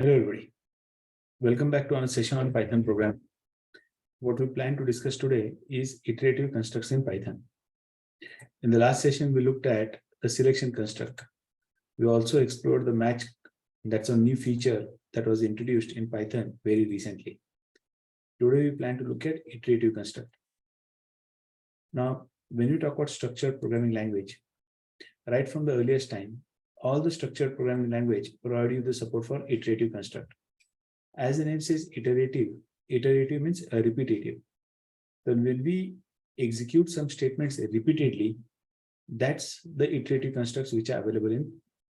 Hello everybody, welcome back to our session on Python program. What we plan to discuss today is iterative constructs in Python. In the last session, we looked at the selection construct. We also explored the match. That's a new feature that was introduced in Python very recently. Today, we plan to look at iterative construct. Now, when we talk about structured programming language, right from the earliest time, all the structured programming language provide you the support for iterative construct. As the name says, iterative means repetitive. Then when we execute some statements repeatedly, that's the iterative constructs which are available in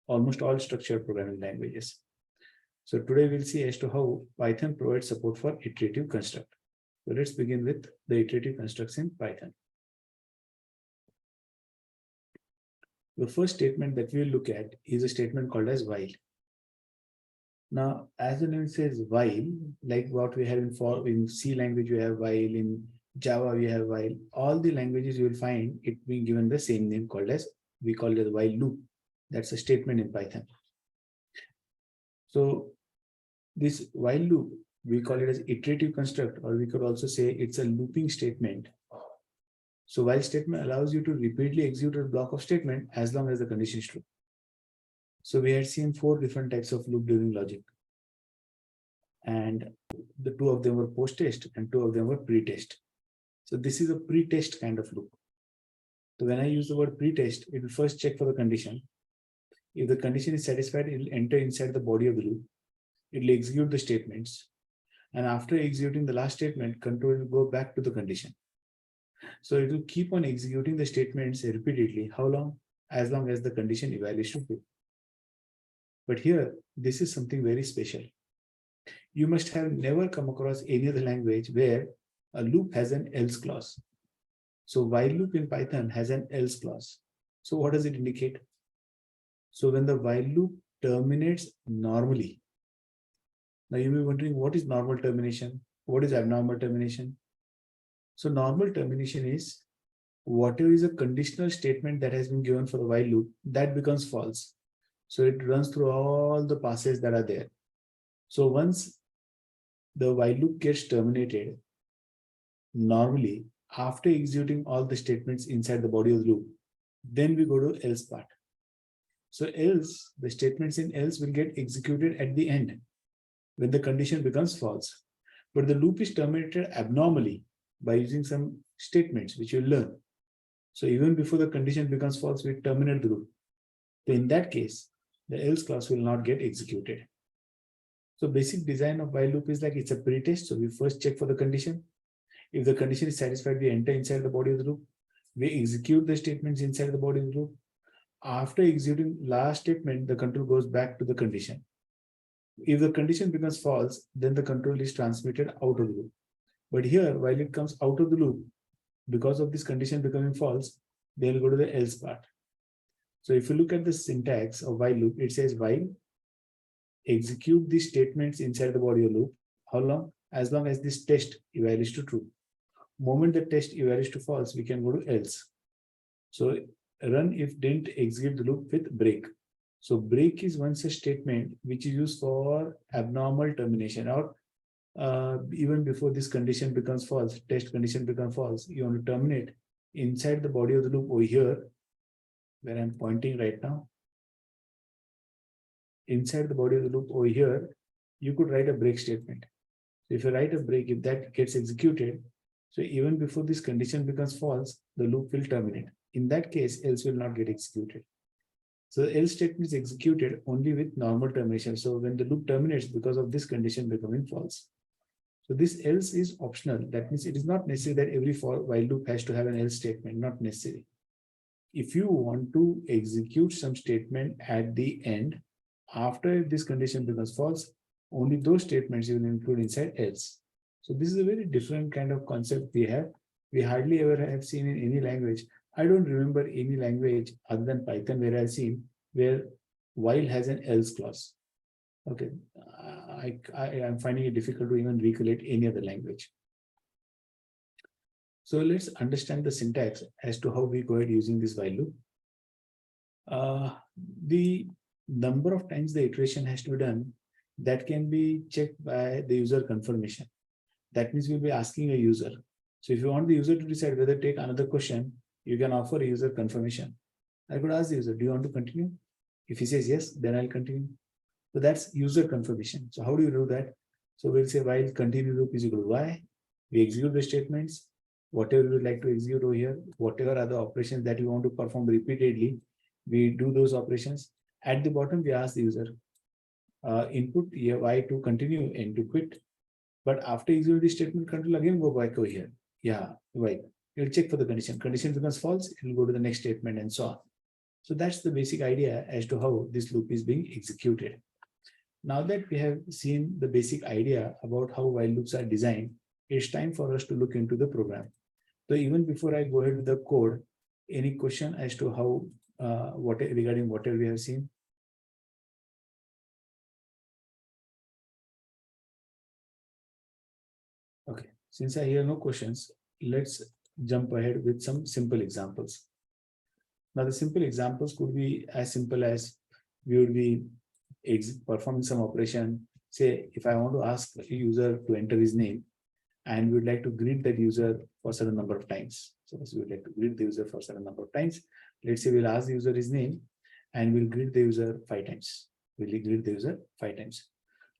almost all structured programming languages. So today we'll see as to how Python provides support for iterative construct. So let's begin with the iterative constructs in Python. The first statement that we'll look at is a statement called as while. Now, as the name says while, like what we have in C language, we have while, in Java, we have while. All the languages you will find it being given the same name called as, we call it the while loop. That's a statement in Python. So this while loop, we call it as iterative construct, or we could also say it's a looping statement. So while statement allows you to repeatedly execute a block of statement as long as the condition is true. So we had seen 4 different types of loop during logic. And the 2 of them were post-test and 2 of them were pre-test. So this is a pre-test kind of loop. So when I use the word pre-test, it will first check for the condition. If the condition is satisfied, it will enter inside the body of the loop. It will execute the statements. And after executing the last statement, control will go back to the condition. So it will keep on executing the statements repeatedly. How long? As long as the condition evaluation is true. But here, this is something very special. You must have never come across any other language where a loop has an else clause. So while loop in Python has an else clause. So what does it indicate? So when the while loop terminates normally. Now you may be wondering, what is normal termination? What is abnormal termination? So normal termination is whatever is a conditional statement that has been given for the while loop, that becomes false. So it runs through all the passes that are there. So once the while loop gets terminated, normally after executing all the statements inside the body of the loop, then we go to else part. So else, the statements in else will get executed at the end when the condition becomes false. But the loop is terminated abnormally by using some statements which you'll learn. So even before the condition becomes false, we terminate the loop. So in that case, the else clause will not get executed. So basic design of while loop is like it's a pre-test. So we first check for the condition. If the condition is satisfied, we enter inside the body of the loop. We execute the statements inside the body of the loop. After executing last statement, the control goes back to the condition. If the condition becomes false, then the control is transmitted out of the loop. But here, while it comes out of the loop, because of this condition becoming false, they'll go to the else part. So if you look at the syntax of while loop, it says while execute these statements inside the body of the loop. How long? As long as this test evaluates to true. Moment the test evaluates to false, we can go to else. So run if didn't execute the loop with break. So break is one such statement which is used for abnormal termination, or even before this condition becomes false, test condition becomes false, you want to terminate inside the body of the loop over here, where I'm pointing right now. Inside the body of the loop over here, you could write a break statement. So if you write a break, if that gets executed, so even before this condition becomes false, the loop will terminate. In that case, else will not get executed. So the else statement is executed only with normal termination. So when the loop terminates because of this condition becoming false. So this else is optional. That means it is not necessary that every while loop has to have an else statement, not necessary. If you want to execute some statement at the end, after this condition becomes false, only those statements you will include inside else. So this is a very different kind of concept we have. We hardly ever have seen in any language. I don't remember any language other than Python where I've seen where while has an else clause. Okay, I'm finding it difficult to even recollect any other language. So let's understand the syntax as to how we go ahead using this while loop. The number of times the iteration has to be done that can be checked by the user confirmation. That means we'll be asking a user. So if you want the user to decide whether to take another question, you can offer a user confirmation. I could ask the user, do you want to continue? If he says yes, then I'll continue. So that's user confirmation. So how do you do that? So we'll say while continue loop is equal to y, we execute the statements, whatever we would like to execute over here, whatever are the operations that you want to perform repeatedly, we do those operations. At the bottom, we ask the user, input y to continue and to quit. But after execute the statement control, again go back over here. Yeah, right. You'll check for the condition. Condition becomes false, it will go to the next statement and so on. So that's the basic idea as to how this loop is being executed. Now that we have seen the basic idea about how while loops are designed, it's time for us to look into the program. So even before I go ahead with the code, any question as to how regarding whatever we have seen? Okay, since I hear no questions, let's jump ahead with some simple examples. Now, the simple examples could be as simple as we would be performing some operation. Say, if I want to ask a user to enter his name, and we would like to greet that user for a certain number of times. So we would like to greet the user for a certain number of times. Let's say we'll ask the user his name, and we'll greet the user 5 times. We'll greet the user 5 times.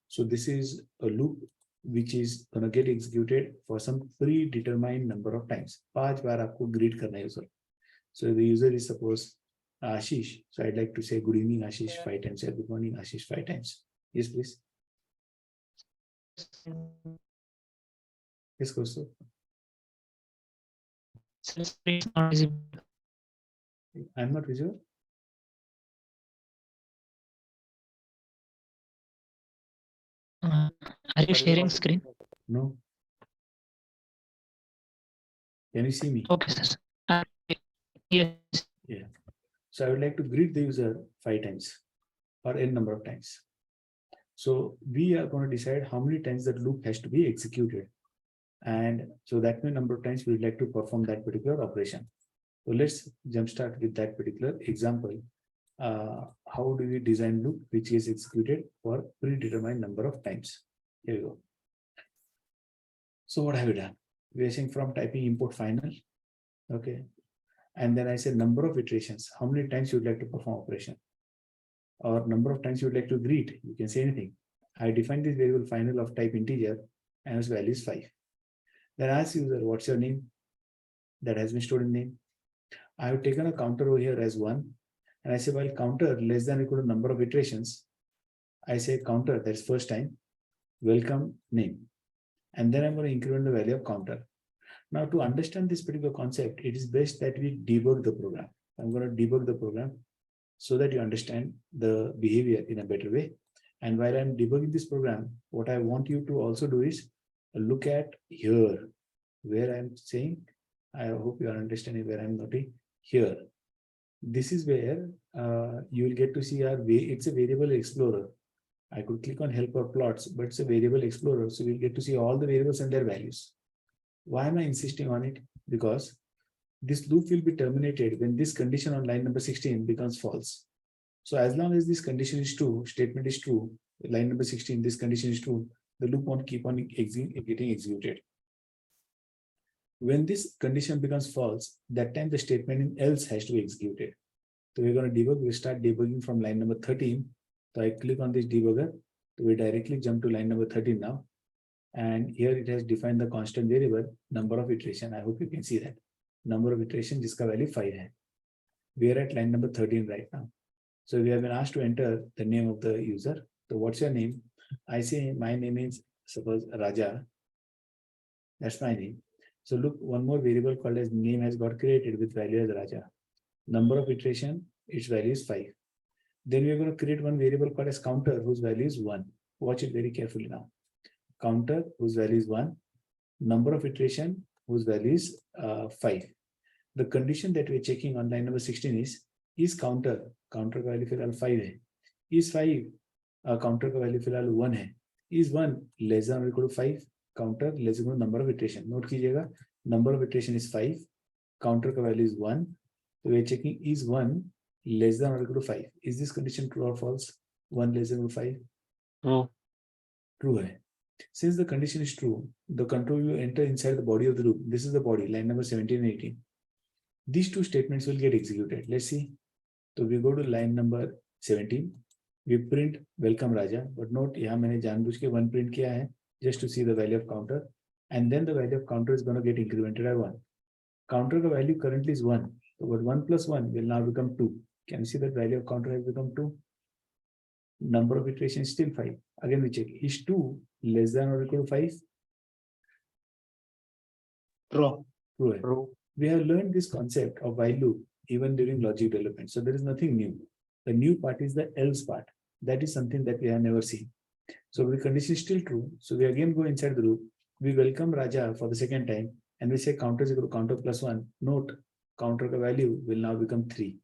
So this is a loop which is going to get executed for some predetermined number of times. 5 बार आपको greet करना है user. So the user is suppose Ashish. So I'd like to say good evening Ashish 5 times. Good morning Ashish 5 times. Yes, please. Yes, Koso. I'm not visible. Are you sharing screen? No. Can you see me? Okay, sir. Yes. Yeah. So I would like to greet the user 5 times or n number of times. So we are going to decide how many times that loop has to be executed. And so that many number of times we would like to perform that particular operation. So let's jumpstart with that particular example. How do we design loop which is executed for predetermined number of times? Here we go. So what have we done? We are saying from typing import final. Okay. And then I say number of iterations. How many times you would like to perform operation? Or number of times you would like to greet. You can say anything. I define this variable final of type integer and its value is 5. Then I ask user, what's your name? That has been stored in name. I have taken a counter over here as 1. And I say, while counter less than or equal to number of iterations, I say counter, that's first time, welcome name. And then I'm going to increment the value of counter. Now, to understand this particular concept, it is best that we debug the program. I'm going to debug the program so that you understand the behavior in a better way. And while I'm debugging this program, what I want you to also do is look at here, where I'm saying, I hope you are understanding where I'm noting here. This is where you will get to see it's a variable explorer. I could click on help or plots, but it's a variable explorer. So we'll get to see all the variables and their values. Why am I insisting on it? Because this loop will be terminated when this condition on line number 16 becomes false. So as long as this condition is true, statement is true, line number 16, this condition is true, the loop won't keep on getting executed. When this condition becomes false, that time the statement in else has to be executed. So we're going to debug, we start debugging from line number 13. So I click on this debugger, so we directly jump to line number 13 now. And here it has defined the constant variable number of iteration. I hope you can see that. Number of iteration, jiska value 5 hai. We are at line number 13 right now. So we have been asked to enter the name of the user. So what's your name? I say my name is suppose Raja. That's my name. So look, one more variable called as name has got created with value as Raja. Number of iteration, its value is 5. Then we're going to create one variable called as counter whose value is 1. Watch it very carefully now. Counter whose value is 1. Number of iteration whose value is 5. The condition that we're checking on line number 16 is counter का value फिलहाल 5 है, is 5 counter का value फिलहाल 1 है, is 1 less than or equal to 5, counter less than number of iteration. Note कीजिएगा, number of iteration is 5, counter का value is 1. So we're checking is 1 less than or equal to 5. Is this condition true or false? 1 less than or 5? True. True है. Since the condition is true, the control will enter inside the body of the loop. This is the body, line number 17 and 18. These two statements will get executed. Let's see. So we go to line number 17. We print welcome Raja, but note यहाँ मैंने जानबूझ के 1 print किया है just to see the value of counter, and then the value of counter is going to get incremented by 1. Counter का value currently is 1, so but 1 plus 1 will now become 2. Can you see that value of counter has become 2? Number of iterations still 5. Again we check, is 2 less than or equal to 5? True. True. True. We have learned this concept of while loop even during logic development. So there is nothing new. The new part is the else part. That is something that we have never seen. So the condition is still true. So we again go inside the loop. We welcome Raja for the second time and we say counter is equal to counter plus 1. Note, counter value will now become 3.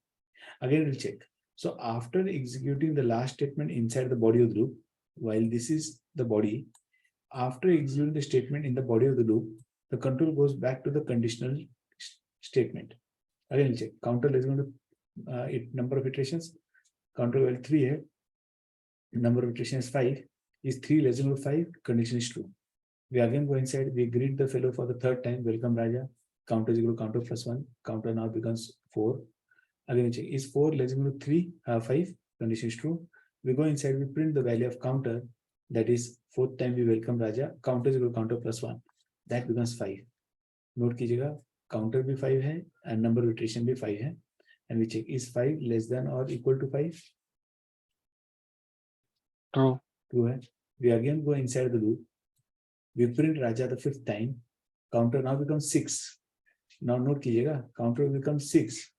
Again we'll check. So after executing the last statement inside the body of the loop, while this is the body, after executing the statement in the body of the loop, the control goes back to the conditional statement. Again we'll check. Counter is going to number of iterations. Counter value 3 है. Number of iterations is 5. Is 3 less than 5? Condition is true. We again go inside. We greet the fellow for the third time. Welcome Raja. Counter is equal to counter plus 1. Counter now becomes 4. Again we check. Is 4 less than 3? 5. Condition is true. We go inside. We print the value of counter. That is fourth time we welcome Raja. Counter is equal to counter plus 1. That becomes 5. Note कीजिएगा. Counter भी 5 है and number of iteration भी 5 है. And we check, is 5 less than or equal to 5? True. True है. We again go inside the loop. We print Raja the fifth time. Counter now becomes 6. Now note कीजिएगा. Counter will become 6.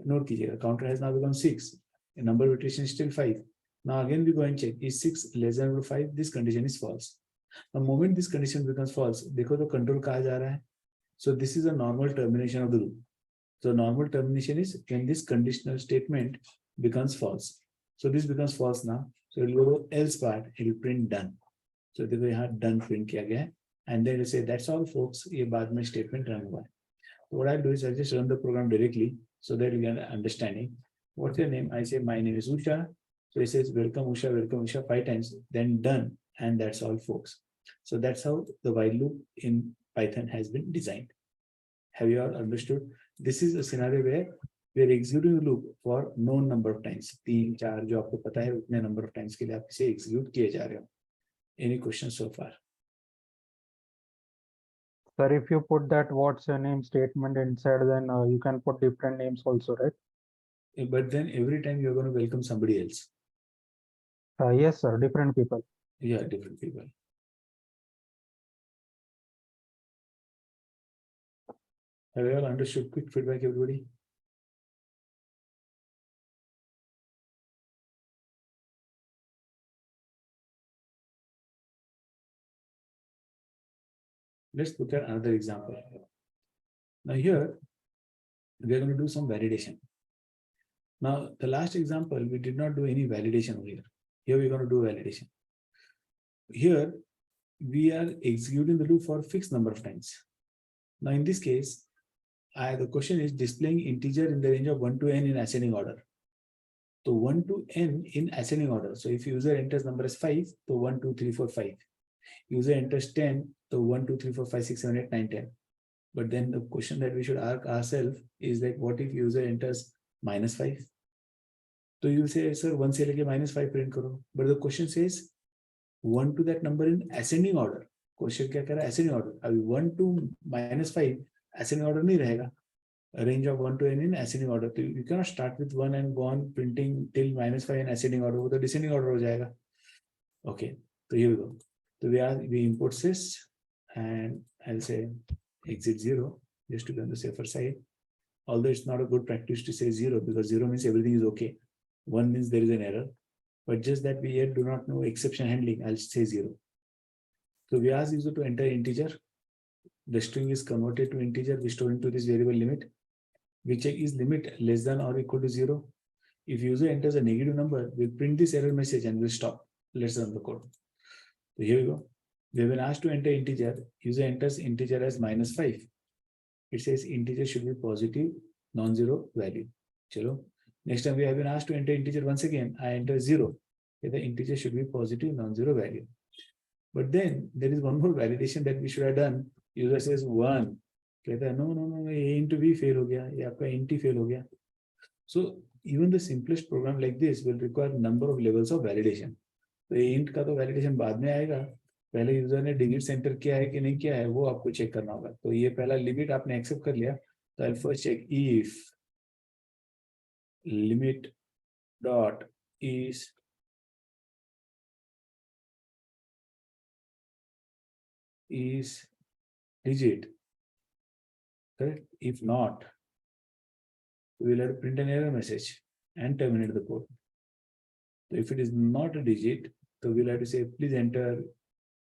Note कीजिएगा. Counter has now become 6. The number of iteration is still 5. Now again we go and check, is 6 less than or 5? This condition is false. The moment this condition becomes false, देखो तो control कहाँ जा रहा है? So this is a normal termination of the loop. So normal termination is when this conditional statement becomes false. So this becomes false now. So it will go to else part, it will print done. So देखो यहाँ done print किया गया है. And then it will say that's all folks, ये बाद में statement run हुआ है. So what I'll do is I'll just run the program directly so that you get an understanding. What's your name? I say my name is Usha. So it says welcome Usha 5 times, then done, and that's all folks. So that's how the while loop in Python has been designed. Have you all understood? This is a scenario where we are executing the loop for known number of times. 3, 4 जो आपको पता है उतने number of times के लिए आप इसे execute किए जा रहे हो. Any questions so far? Sir, if you put that what's your name statement inside, then you can put different names also, right? But then every time you're going to welcome somebody else. Yes, sir. Different people. Yeah, different people. Have you all understood? Quick feedback, everybody. Let's look at another example. Now here, we are going to do some validation. Now, the last example, we did not do any validation over here. Here we're going to do validation. Here, we are executing the loop for a fixed number of times. Now, in this case, the question is displaying integer in the range of 1 to n in ascending order. So 1 to n in ascending order. So if user enters number as 5, so 1, 2, 3, 4, 5. User enters 10, so 1, 2, 3, 4, 5, 6, 7, 8, 9, 10. But then the question that we should ask ourselves is like, what if user enters -5? So you will say, sir, 1 से लेके -5 print करो. But the question says 1 to that number in ascending order. Question क्या कह रहा है? Ascending order. अभी 1 to -5 ascending order नहीं रहेगा. A range of 1 to n in ascending order. So you cannot start with 1 and go on printing till -5 in ascending order. वो तो descending order हो जाएगा. Okay. So here we go. So we import sys and I'll say exit 0 just to be on the safer side. Although it's not a good practice to say 0 because 0 means everything is okay. 1 means there is an error. But just that we yet do not know exception handling, I'll say 0. So we ask user to enter integer. The string is converted to integer. We store into this variable limit. We check is limit less than or equal to 0. If user enters a negative number, we'll print this error message and we'll stop. Let's run the code. So here we go. We have been asked to enter integer. User enters integer as -5. It says integer should be positive, non-zero value. Chalo. Next time we have been asked to enter integer once again. I enter 0. The integer should be positive, non-zero value. But then there is one more validation that we should have done. User says 1. कहता है no no no A into B fail हो गया, ये आपका int fail हो गया. So even the simplest program like this will require number of levels of validation. तो int का तो validation बाद में आएगा, पहले यूजर ने digits enter किया है कि नहीं किया है वो आपको चेक करना होगा. तो ये पहला लिमिट आपने एक्सेप्ट कर लिया, तो I'll first check if limit dot is digit, correct? If not, we will have to print an error message and terminate the code. So if it is not a digit, so we'll have to say please enter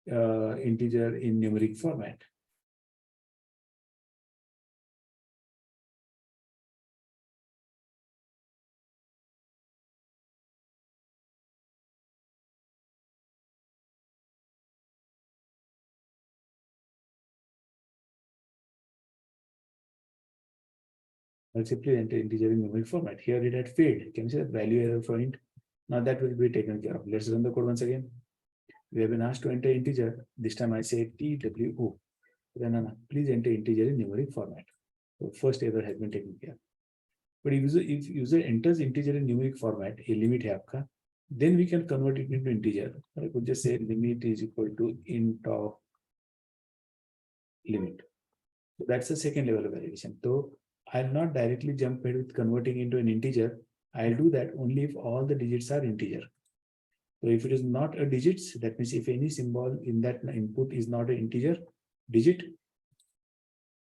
integer in numeric format. I'll simply enter integer in numeric format. Here it had failed. Can you say that value error for int? Now that will be taken care of. Let's run the code once again. We have been asked to enter integer. This time I say TWO. Then please enter integer in numeric format. So first error has been taken care of. But if user enters integer in numeric format, a limit hai aapka, then we can convert it into integer. I could just say limit is equal to int of limit. So that's the second level of validation. So I'll not directly jump ahead with converting into an integer. I'll do that only if all the digits are integer. So if it is not a digits, that means if any symbol in that input is not an integer digit,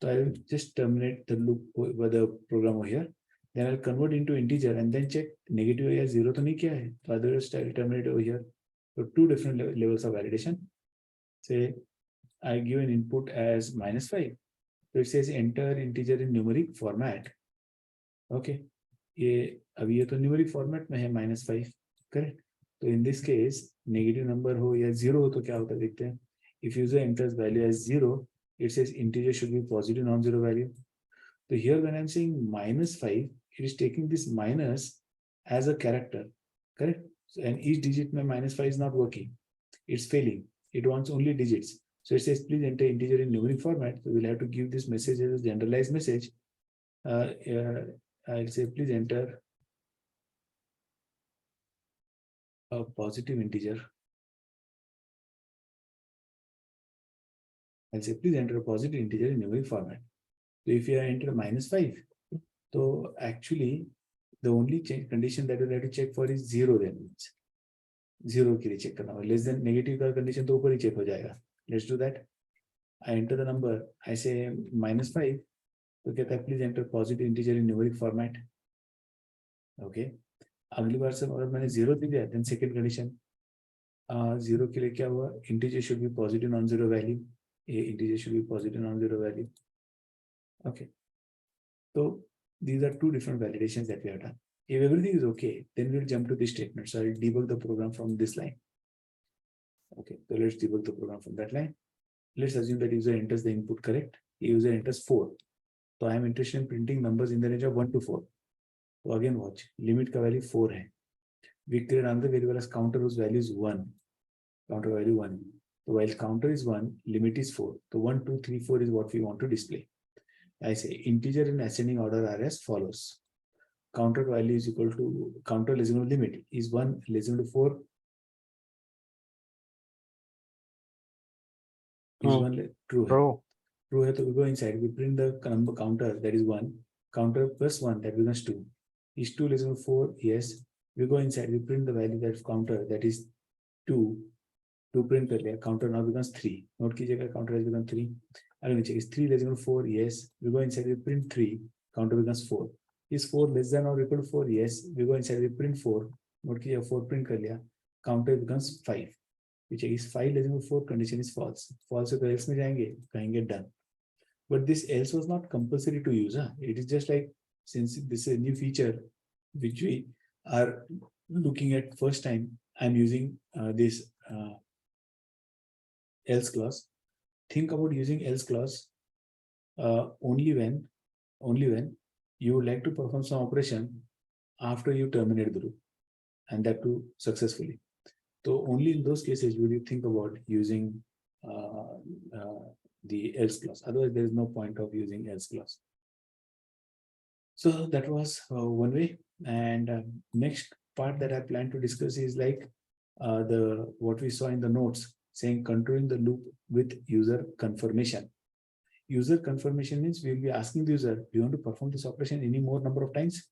so I will just terminate the loop over the program over here. Then I'll convert into integer and then check negative या zero तो नहीं किया है. So otherwise I'll terminate over here. So two different levels of validation. Say I give an input as -5. So it says enter integer in numeric format. Okay. ये अभी ये तो numeric format में है -5, correct? So in this case negative number हो या zero हो तो क्या होता है देखते हैं. If user enters value as 0, it says integer should be positive non-zero value. So here when I'm saying -5, it is taking this minus as a character, correct? So, and each digit में -5 is not working. It's failing. It wants only digits. So it says please enter integer in numeric format. So we'll have to give this message as a generalized message. I'll say please enter a positive integer. I'll say please enter a positive integer in numeric format. So if you enter -5, so actually the only condition that we'll have to check for is 0 then. 0 के लिए check करना होगा. Less than negative का condition तो ऊपर ही check हो जाएगा. Let's do that. I enter the number. I say -5. तो कहता है please enter positive integer in numeric format. Okay. अगली बार से अगर मैंने 0 दे दिया, then second condition 0 के लिए क्या हुआ? Integer should be positive non-zero value. Integer should be positive non-zero value. Okay. So these are two different validations that we have done. If everything is okay, then we'll jump to this statement. So I'll debug the program from this line. Okay, so let's debug the program from that line. Let's assume that user enters the input correct. User enters 4. So I am interested in printing numbers in the range of 1 to 4. So again, watch. Limit ka value 4 hai. We create another variable as counter whose value is 1. Counter value 1. So while counter is 1, limit is 4. So 1, 2, 3, 4 is what we want to display. I say integer in ascending order are as follows. Counter value is equal to counter less than limit is 1 less than 4 is 1 true. True hai, so we go inside, we print the number counter that is 1, counter plus 1 that becomes 2. Is 2 less than 4? Yes. We go inside, we print the value that counter that is 2. 2 print कर लिया, counter now becomes 3. Note कीजिएगा counter has become 3. Again check, is 3 less than 4? Yes. We go inside, we print 3, counter becomes 4. Is 4 less than or equal to 4? Yes. We go inside, we print 4. Note कीजिएगा 4 print कर लिया, counter becomes 5. Which is 5 less than 4, condition is false. False तो else में जाएंगे, कहेंगे done. But this else was not compulsory to use. It is just like, since this is a new feature which we are looking at first time, I'm using this else clause. Think about using else clause only when you would like to perform some operation after you terminate the loop, and that too successfully. So only in those cases will you think about using the else clause. Otherwise, there is no point of using else clause. So that was one way. And next part that I plan to discuss is like the what we saw in the notes saying controlling the loop with user confirmation. User confirmation means we will be asking the user, do you want to perform this operation any more number of times?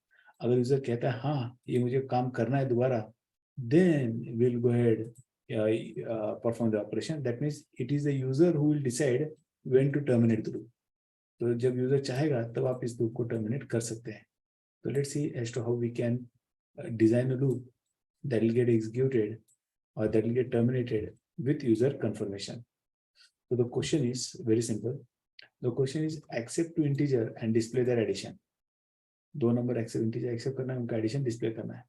अगर user कहता है हाँ ये मुझे काम करना है दोबारा, then we'll go ahead perform the operation. That means it is the user who will decide when to terminate the loop. तो जब यूजर चाहेगा तब आप इस लूप को टर्मिनेट कर सकते हैं. So let's see as to how we can design a loop that will get executed or that will get terminated with user confirmation. So the question is very simple. The question is accept to integer and display their addition. दो number accept integer accept करना है, उनका addition display करना है.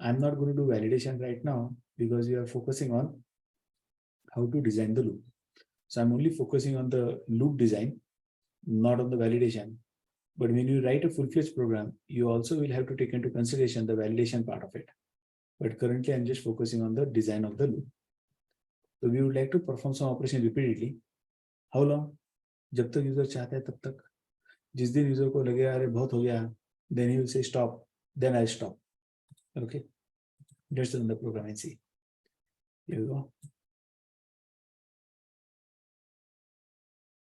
I'm not going to do validation right now because we are focusing on how to design the loop. So I'm only focusing on the loop design, not on the validation. But when you write a full-fledged program, you also will have to take into consideration the validation part of it. But currently, I'm just focusing on the design of the loop. So we would like to perform some operation repeatedly. How long? जब तक user चाहता है तब तक. जिस दिन user को लगे अरे बहुत हो गया, then he will say stop. Then I'll stop. Okay. Let's run the program and see. Here we go.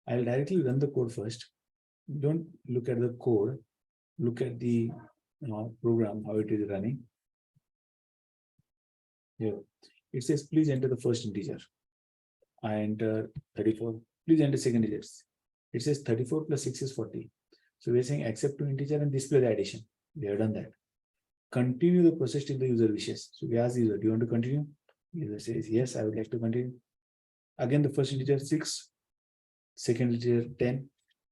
I'll directly run the code first. Don't look at the code. Look at the program, how it is running. Here. It says, please enter the first integer. I enter 34. Please enter second integer. It says 34 plus 6 is 40. So we're saying accept to integer and display the addition. We have done that. Continue the process till the user wishes. So we ask the user, do you want to continue? User says, yes, I would like to continue. Again, the first integer 6, second integer 10.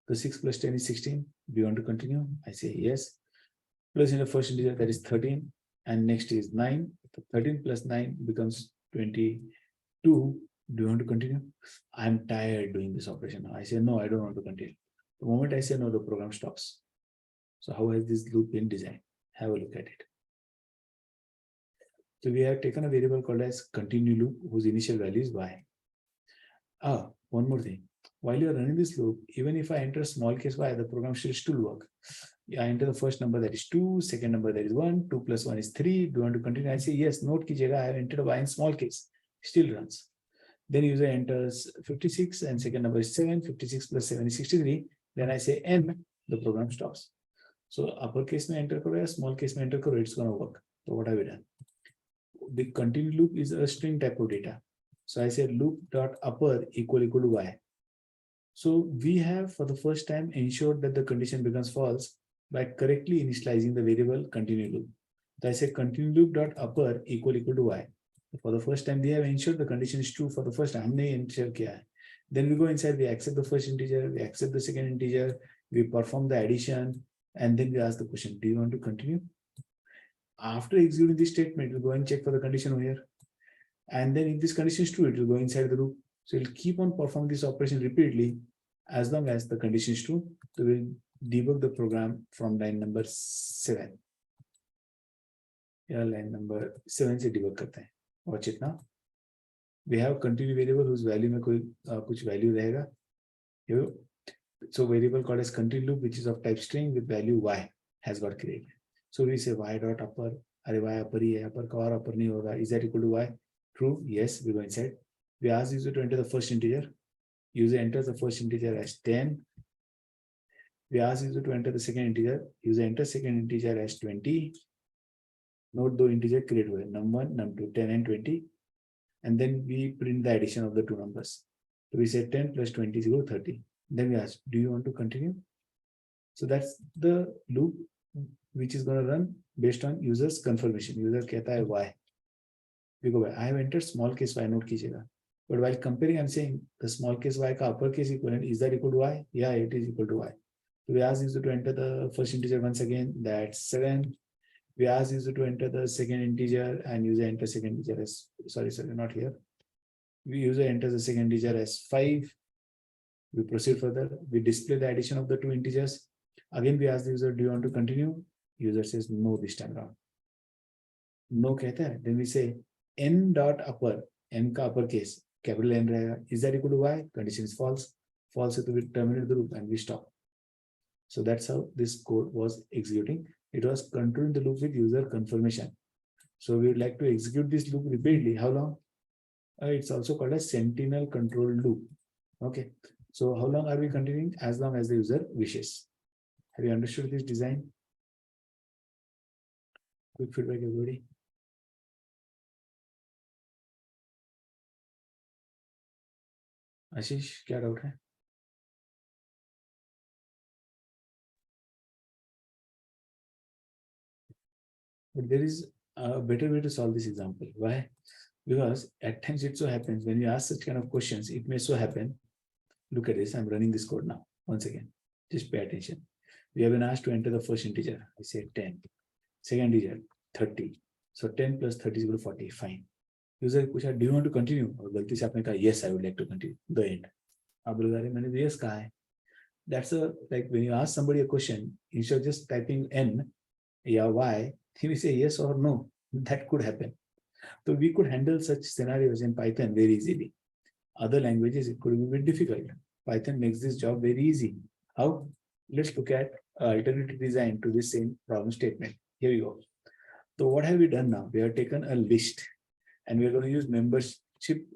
The 6 plus 10 is 16. Do you want to continue? I say yes. Plus in the first integer that is 13. And next is 9. 13 plus 9 becomes 22. Do you want to continue? I'm tired doing this operation. I say, no, I don't want to continue. The moment I say no, the program stops. So how has this loop been designed? Have a look at it. So we have taken a variable called as continue loop whose initial value is y. One more thing. While you are running this loop, even if I enter small case y, the program should still work. I enter the first number that is 2, second number that is 1, 2 plus 1 is 3. Do you want to continue? I say yes, note kijega, I have entered y in small case. Still runs. Then user enters 56 and second number is 7. 56 plus 7 is 63. Then I say n, the program stops. So uppercase may enter karo, small case may enter karo, it's going to work. So what have we done? The continue loop is a string type of data. So I say loop dot upper equal to y. So we have for the first time ensured that the condition becomes false by correctly initializing the variable continue loop. So I say continue loop dot upper equal to y. For the first time, we have ensured the condition is true for the first time. Then we go inside, we accept the first integer, we accept the second integer, we perform the addition, and then we ask the question, do you want to continue? After executing this statement, we'll go and check for the condition over here. And then if this condition is true, it will go inside the loop. So it'll keep on performing this operation repeatedly as long as the condition is true. So we'll debug the program from line number 7. Yeah, line number 7 से debug करते हैं. Watch it now. We have continue variable whose value में कोई कुछ value रहेगा. Here, so variable called as continue loop, which is of type string with value y has got created. So we say y dot upper. अरे y upper ही है, upper का और upper नहीं होगा. Is that equal to y? True. Yes. We go inside. We ask user to enter the first integer. User enters the first integer as 10. We ask user to enter the second integer. User enters second integer as 20. Note the integer create हुए num1, num2, 10 and 20. And then we print the addition of the two numbers. So we say 10 plus 20 is equal to 30. Then we ask, do you want to continue? So that's the loop which is going to run based on user's confirmation. User कहता है y. We go by. I have entered small case y, note कीजिएगा. But while comparing, I'm saying the small case y का upper case equivalent, is that equal to y? Yeah, it is equal to y. So we ask user to enter the first integer once again, that's 7. We ask user to enter the second integer and user enters second integer as, sorry, not here. We user enters the second integer as 5. We proceed further. We display the addition of the two integers. Again, we ask the user, do you want to continue? User says no this time around. No कहता है. Then we say n dot upper, n का upper case capital N रहेगा. Is that equal to y? Condition is false. False है तो we terminate the loop and we stop. So that's how this code was executing. It was controlling the loop with user confirmation. So we would like to execute this loop repeatedly. How long? It's also called a sentinel control loop. Okay. So how long are we continuing? As long as the user wishes. Have you understood this design? Quick feedback, everybody. आशीष क्या doubt है? But there is a better way to solve this example. Why? Because at times it so happens when you ask such kind of questions, it may so happen. Look at this. I'm running this code now. Once again, just pay attention. We have been asked to enter the first integer. I say 10. Second integer 30. So 10 plus 30 is equal to 40. Fine. User पूछा, do you want to continue? और गलती से आपने कहा, yes, I would like to continue. The end. आप बोल रहे मैंने yes कहा है. That's a like when you ask somebody a question, instead of just typing n, yeah, y, he will say yes or no. That could happen. So we could handle such scenarios in Python very easily. Other languages, it could be a bit difficult. Python makes this job very easy. How? Let's look at iterative design to this same problem statement. Here we go. So what have we done now? We have taken a list and we are going to use membership.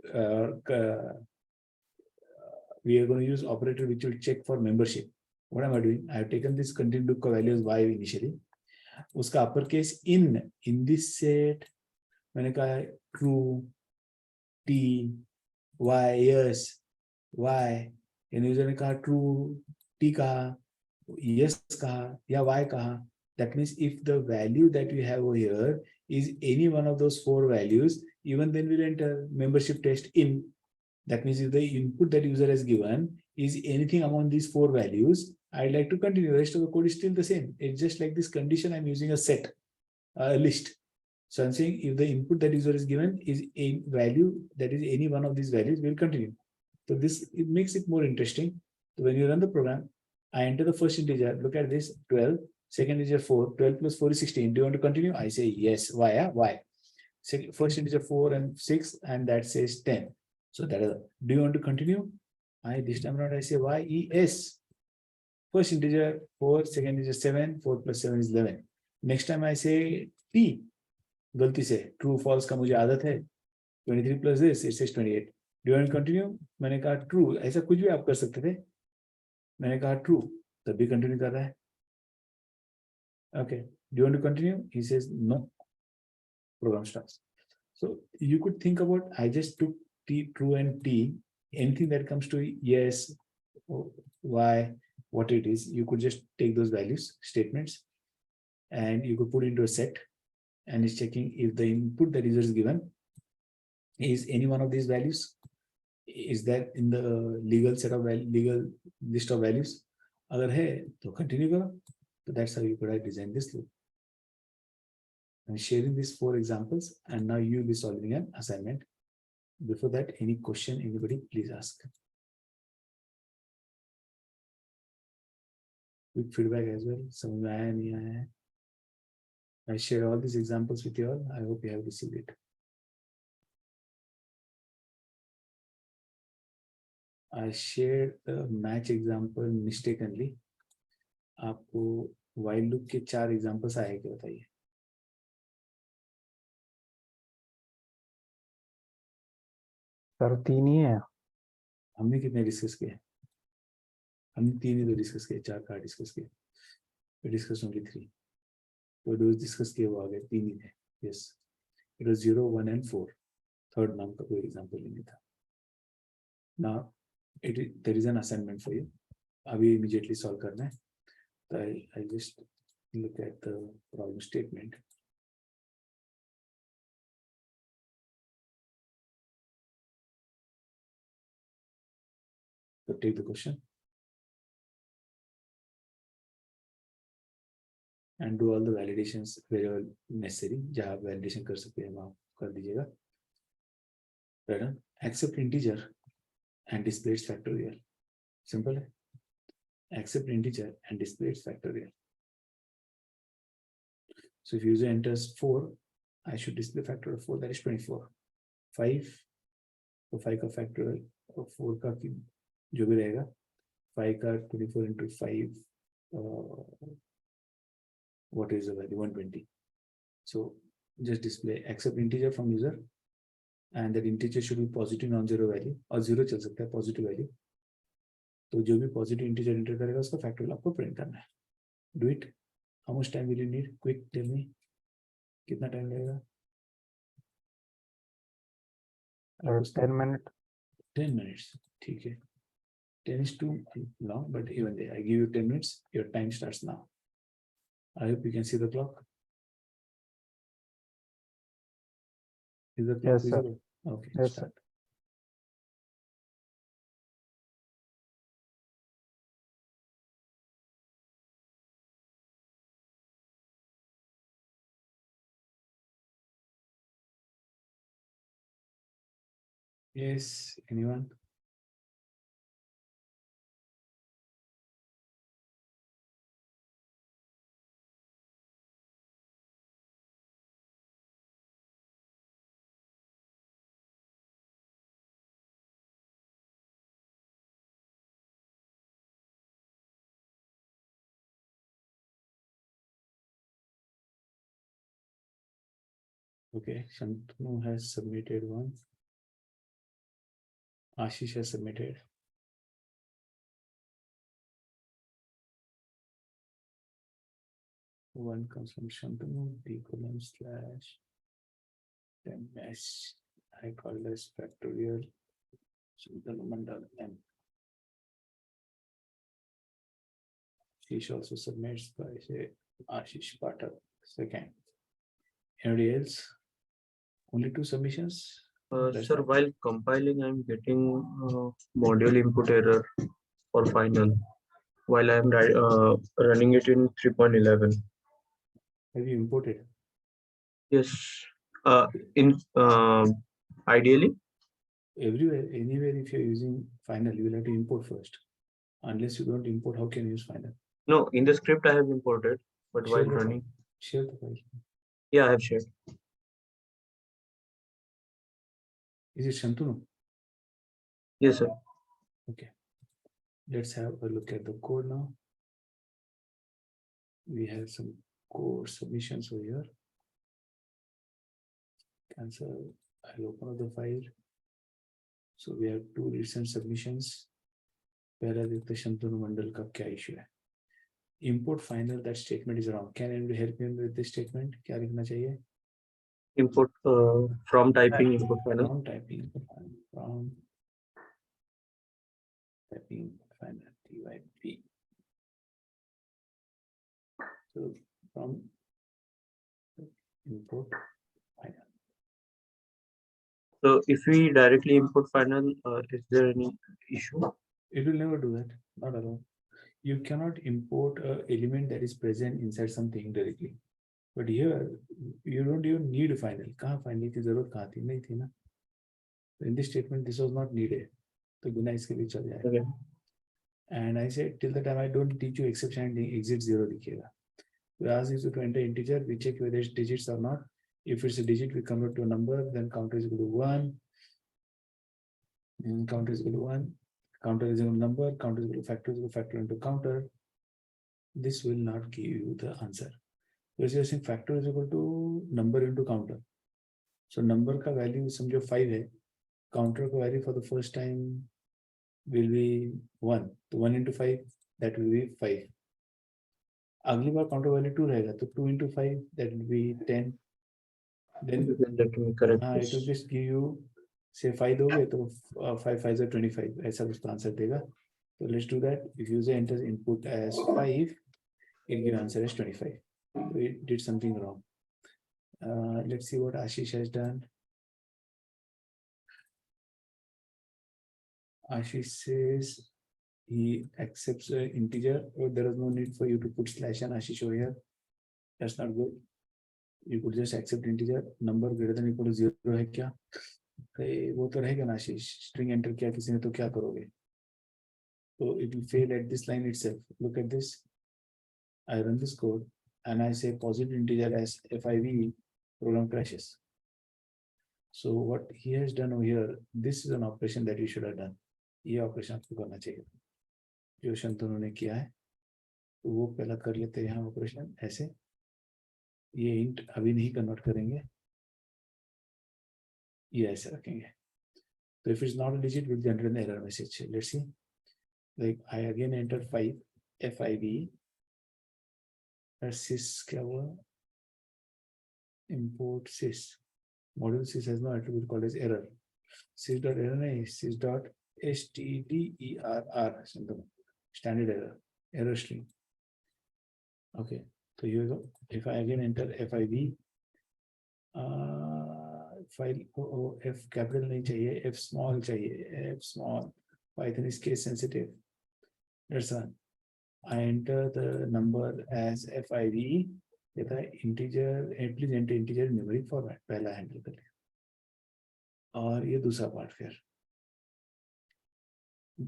We are going to use operator which will check for membership. What am I doing? I have taken this content loop values y initially. उसका uppercase in this set मैंने कहा true, t, y, yes, y. यानी user ने कहा true, t कहा, yes कहा या y कहा. That means if the value that we have over here is any one of those four values, even then we'll enter membership test in. That means if the input that user has given is anything among these four values, I'd like to continue. The rest of the code is still the same. It's just like this condition. I'm using a set, a list. So I'm saying if the input that user is given is a value that is any one of these values, we'll continue. So this, it makes it more interesting. So when you run the program, I enter the first integer. Look at this, 12. Second integer 4. 12 plus 4 is 16. Do you want to continue? I say yes. Why? Why? Second, first integer 4 and 6, and that says 10. So that is, do you want to continue? This time around I say y, e, s. First integer 4, second integer 7, 4 plus 7 is 11. Next time I say t. गलती से true false का मुझे आदत है. 23 plus this, it says 28. Do you want to continue? मैंने कहा true. ऐसा कुछ भी आप कर सकते थे. मैंने कहा true. तब भी continue कर रहा है. Okay. Do you want to continue? He says no. Program starts. So you could think about, I just took t, true and t. Anything that comes to yes, y, what it is, you could just take those values, statements, and you could put into a set, and it's checking if the input that user is given is any one of these values. Is that in the legal set of legal list of values? अगर है तो continue करो. So that's how you could have designed this loop. I'm sharing these 4 examples, and now you'll be solving an assignment. Before that, any question, anybody, please ask. Quick feedback as well. समझ में आया नहीं आया है? I share all these examples with you all. I hope you have received it. I shared the match example mistakenly. आपको while loop के 4 examples आए क्या बताइए? सर 3 ही है. हमने कितने डिस्कस किए? हमने 3 ही तो डिस्कस किए, 4 का डिस्कस किए. We discussed only 3. तो जो डिस्कस किए वो आ गए 3 ही थे. Yes. It was 0, 1 and 4. Third नाम का कोई एग्जांपल नहीं था. Now there is an assignment for you. अभी immediately solve करना है. So I just look at the problem statement. So take the question and do all the validations wherever necessary. जहाँ validation कर सकते हैं वहाँ कर दीजिएगा. Right? Accept integer and display its factorial. Simple है. Accept integer and display its factorial. So if user enters 4, I should display factorial of 4, that is 24. 5, तो 5 का factorial और 4 का जो भी रहेगा 5 का 24 into 5, what is the value? 120. So just display accept integer from user, and that integer should be positive non-zero value, और zero चल सकता है positive value. तो जो भी positive integer enter करेगा उसका factorial आपको print करना है. Do it. How much time will you need? Quick, tell me. कितना time लगेगा? 10 minutes. 10 minutes. ठीक है. 10 is too long, but even there, I give you 10 minutes. Your time starts now. I hope you can see the clock. Is the clock Yes, sir. visible? Okay, Yes, start. Yes, anyone? Okay, Shantanu has submitted one. Ashish has submitted. One comes from Shantanu, d:/. Then mesh. I call this factorial. Shantanu Mandal M. Ashish also submits by say Ashish Patel. Second. Anybody else? Only 2 submissions? That's Sir, fine. while compiling, I'm getting module input error for final while I'm running it in 3.11. Have you imported? Yes. In ideally, Everywhere, anywhere, if you're using final, you will have to import first. Unless you don't import, how can you use final? no, in the script I have imported, but Share while the running, file. Share the file. yeah, I have shared. Is it Shantanu? Yes, sir. Okay. Let's have a look at the code now. We have some code submissions over here. Cancel. I'll open up the file. So we have 2 recent submissions. Where the Shantanu Mandal का क्या issue है? Import final, that statement is wrong. Can anybody help me with this statement? क्या लिखना चाहिए? Input from typing input final. From typing from typing final typ. So from import final. So if we directly input final, is there any issue? It will never do that. Not allowed. You cannot import an element that is present inside something directly. But here you don't even need a final. कहाँ final की जरूरत कहाँ थी? नहीं थी ना. In this statement, this was not needed. तो बिना इसके भी चल जाएगा. Okay. And I said till the time I don't teach you exception and exit 0 दिखेगा. We ask you to enter integer. We check whether it's digits or not. If it's a digit, we convert to a number. Then counter is equal to 1. And counter is equal to 1. Counter is equal to number. Counter is equal to factor is equal to factor into counter. This will not give you the answer. Because you're saying factor is equal to number into counter. So number का value समझो 5 है. Counter का value for the first time will be 1. So 1 into 5, that will be 5. अगली बार counter value 2 रहेगा. तो 2 into 5, that will be 10. Then Let me correct it will this. just give you say 5 दोगे तो 5 5 are 25 ऐसा कुछ answer देगा. So let's do that. If user enters input as 5, it gives answer as 25. So it did something wrong. Let's see what Ashish has done. Ashish says he accepts an integer. Oh, there is no need for you to put slash and Ashish over here. That's not good. You could just accept integer. Number greater than equal to 0 है क्या? वो तो रहेगा ना आशीष. String enter किया किसी ने तो क्या करोगे? So it will fail at this line itself. Look at this. I run this code and I say positive integer as FIV. program crashes. So what he has done over here, this is an operation that you should have done. ये operation आपको करना चाहिए जो शंतनु ने किया है, तो वो पहला कर लेते हैं यहाँ ऑपरेशन ऐसे, ये इंट अभी नहीं कन्वर्ट करेंगे, ये ऐसे रखेंगे. So if it's not a digit, we'll generate an error message. Let's see. Like I again enter 5 FIV. Sys क्या हुआ? Import sys. Module sys has no attribute called as error. Sys dot error नहीं, sys dot stderr. Standard error. Error string. Okay. So here we go. If I again enter FIV, file F capital नहीं चाहिए, F small चाहिए, F small. Python is case sensitive. That's one. I enter the number as FIV. कहता है integer, please enter integer numeric format. पहला handle कर लिया. और ये दूसरा part फिर.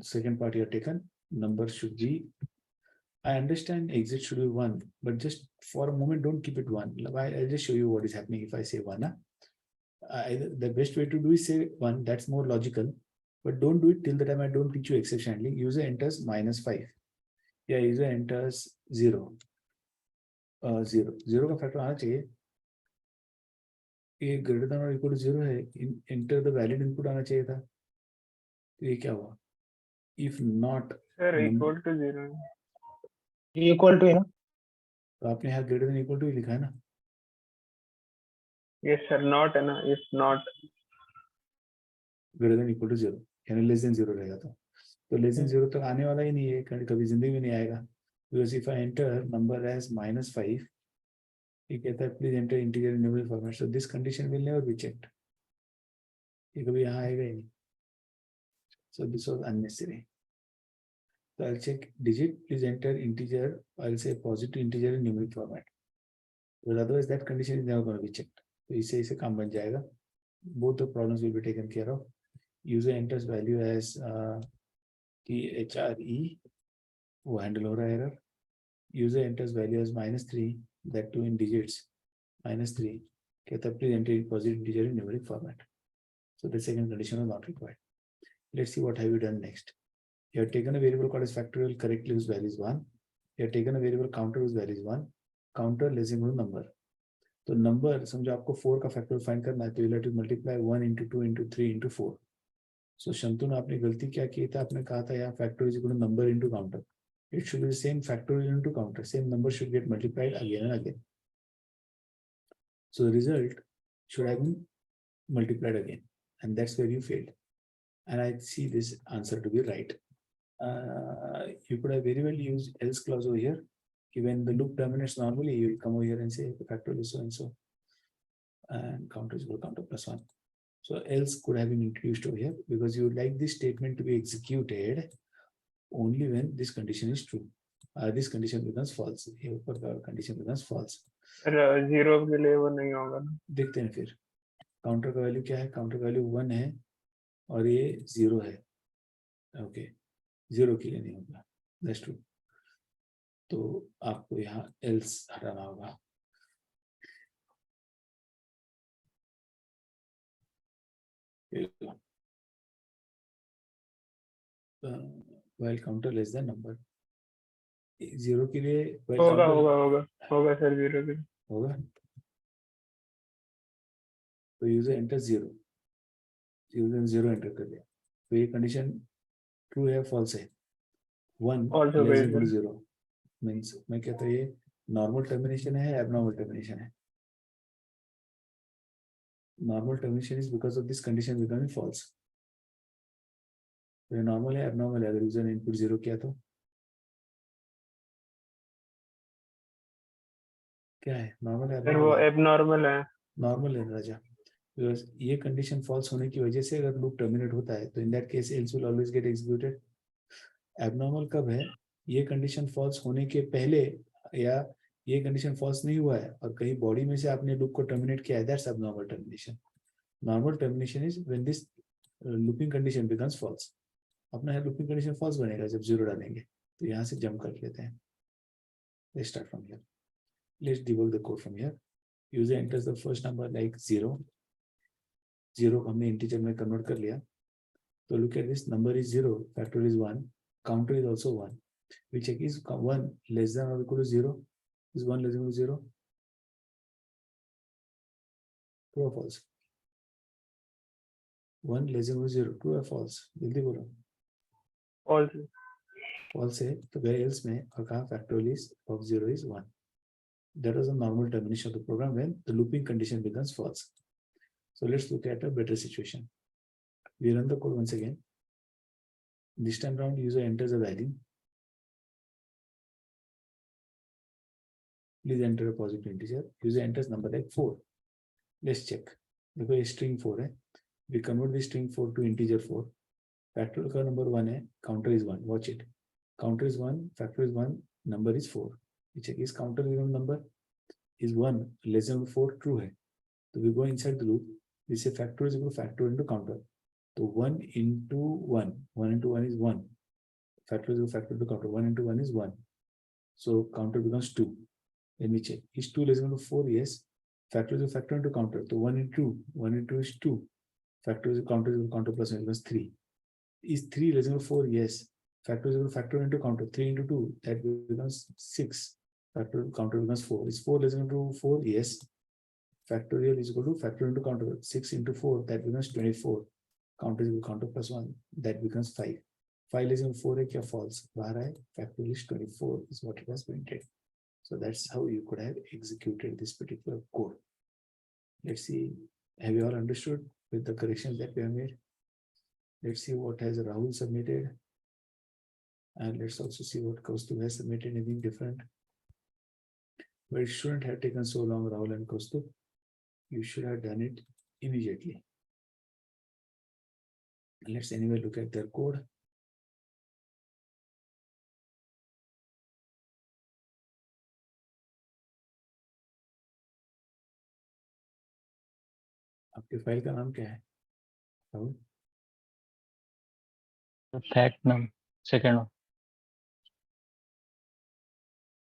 Second part you have taken. Number should be. I understand exit should be 1, but just for a moment don't keep it 1. I'll just show you what is happening if I say 1. The best way to do is say 1. That's more logical. But don't do it till the time I don't teach you exceptionally. User enters -5. Yeah, user enters 0. 0 का factor आना चाहिए. ये greater than or equal to 0 है. Enter the valid input आना चाहिए था. तो ये क्या हुआ? If not, Sir, equal to 0. Equal to, तो आपने यहाँ greater than equal to ही लिखा है ना? Yes, sir. Not, if not. Greater than equal to 0. यानी less than 0 रहेगा तो less than 0 तक आने वाला ही नहीं है, कभी जिंदगी में नहीं आएगा. Because if I enter number as -5, ये कहता है please enter integer in numeric format. So this condition will never be checked. ये कभी यहाँ आएगा ही नहीं. So this was unnecessary. So I'll check digit, please enter integer. I'll say positive integer in numeric format. Because otherwise that condition is never going to be checked. तो इससे काम बन जाएगा. Both the problems will be taken care of. User enters value as THRE. वो handle हो रहा है error. User enters value as -3. That too in digits. -3. कहता है please enter positive integer in numeric format. So the second condition was not required. Let's see what have you done next. You have taken a variable called as factorial correctly whose value is 1. You have taken a variable counter whose value is 1. Counter less than number. तो number समझो आपको 4 का factor find करना है तो you have to multiply 1 into 2 into 3 into 4. So Shantanu आपने गलती क्या की था, आपने कहा था यहाँ factor is equal to number into counter. It should be the same factorial into counter. Same number should get multiplied again and again. So the result should have been multiplied again, and that's where you failed. And I see this answer to be right. You could have very well used else clause over here. When the loop terminates normally, you will come over here and say the factorial is so and so, and counter is equal to counter plus 1. So else could have been introduced over here because you would like this statement to be executed only when this condition is true. This condition becomes false. Here condition becomes false. Sir, 0 के लिए वो नहीं होगा. देखते हैं फिर. Counter का value क्या है? काउंटर का वैल्यू 1 है और ये 0 है. ओके, 0 के लिए नहीं होगा. That's true. तो आपको यहाँ else हटाना होगा. while counter less than number. 0 के लिए होगा सर 0 के लिए होगा. तो यूजर एंटर 0. यूजर 0 एंटर कर दिया तो ये कंडीशन ट्रू है फॉल्स है. 1 Also less than greater. 0 means मैं कहता हूँ ये नॉर्मल टर्मिनेशन है, एबनॉर्मल टर्मिनेशन है. Normal termination is because of this condition becoming false. तो ये नॉर्मल है, एबनॉर्मल है. अगर यूजर ने इनपुट 0 किया तो क्या है? नॉर्मल है, सर वो एबनॉर्मल है. नॉर्मल है राजा. बिकॉज ये कंडीशन फॉल्स होने की वजह से अगर लूप टर्मिनेट होता है तो in that case else will always get executed. Abnormal कब है? ये कंडीशन फॉल्स होने के पहले या ये कंडीशन फॉल्स नहीं हुआ है और कहीं बॉडी में से आपने लूप को टर्मिनेट किया है. That's abnormal termination. Normal termination is when this looping condition becomes false. अपना लूपिंग कंडीशन फॉल्स बनेगा जब 0 डालेंगे. तो यहाँ से जंप कर लेते हैं. Let's start from here. Let's debug the code from here. User enters the first number like 0 को हमने इंटीजर में कन्वर्ट कर लिया. तो look at this, number is 0, factorial is 1, counter is also 1. We check is 1 less than or equal to 0. Is 1 less than or equal to 0? True or false? 1 less than or equal to 0. True or false? जल्दी बोलो. Also, False है तो where else में और कहाँ factorial is of 0 is 1. That was a normal termination of the program when the looping condition becomes false. So let's look at a better situation. We run the code once again. This time round, user enters a value. Please enter a positive integer. User enters number like 4. Let's check. देखो ये string 4 है. We convert this string 4 to integer 4. Factorial का number 1 है. Counter is 1. Watch it. Counter is 1. Factorial is 1. Number is 4. We check is counter given number is 1 less than 4 true है. So we go inside the loop. We say factorial is equal to factorial into counter. So 1 into 1. 1 into 1 is 1. Factorial is equal to factorial into counter. 1 into 1 is 1. So counter becomes 2. Then we check. Is 2 less than or equal to 4? Yes. Factorial is factor into counter. So 1 into 2. 1 into is 2. Factorial is counter is counter plus 1 equals 3. Is 3 less than or equal to 4? Yes. Factorial is factor into counter. 3 into 2. That becomes 6. Factorial counter becomes 4. Is 4 less than or equal to 4? Yes. Factorial is equal to factor into counter. 6 into 4. That becomes 24. Counter is equal to counter plus 1. That becomes 5. 5 less than 4 है क्या false? बाहर है. Factorial is 24 is what it has printed. So that's how you could have executed this particular code. Let's see. Have you all understood with the corrections that we have made? Let's see what has Rahul submitted. And let's also see what Kaustubh has submitted. Anything different? But it shouldn't have taken so long, Rahul and Kaustubh. You should have done it immediately. Let's anyway look at their code. आपके file का नाम क्या है? Rahul? Fact num, second one.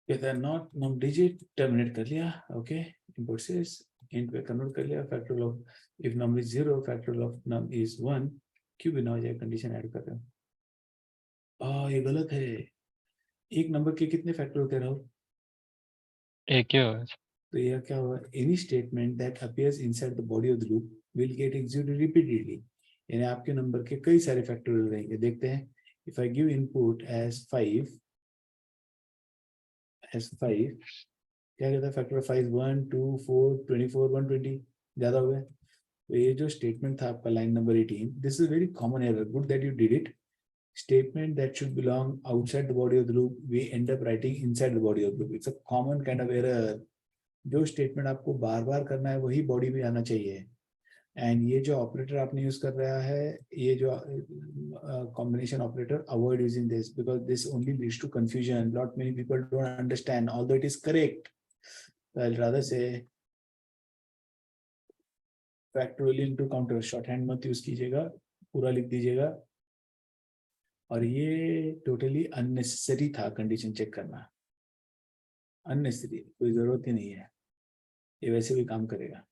कहता है not num digit terminate कर लिया. Okay. Import says int पे convert कर लिया. Factorial of if num is 0, factorial of num is 1. क्यों बिना वजह कंडीशन ऐड कर रहे हो? ये गलत है. एक नंबर के कितने फैक्टर होते हैं राहुल? एक ही होगा. तो यह क्या हुआ? Any statement that appears inside the body of the loop will get executed repeatedly. यानी आपके नंबर के कई सारे फैक्टोरियल रहेंगे. देखते हैं. If I give input as 5, क्या कहता है? फैक्टर 5 1 2 4 24 120 ज्यादा हो गए. तो ये जो स्टेटमेंट था आपका line number 18, this is very common error. Good that you did it. Statement that should belong outside the body of the loop, we end up writing inside the body of the loop. It's a common kind of error. जो statement आपको बार बार करना है वही body में आना चाहिए. And ये जो ऑपरेटर आपने यूज कर रहा है, ये जो combination operator, avoid using this because this only leads to confusion. Lot many people don't understand although it is correct. I will rather say factorial into counter. Shorthand मत use कीजिएगा, पूरा लिख दीजिएगा. और ये टोटली अननेसेसरी था condition check करना. Unnecessary, कोई जरूरत ही नहीं है. ये वैसे भी काम करेगा.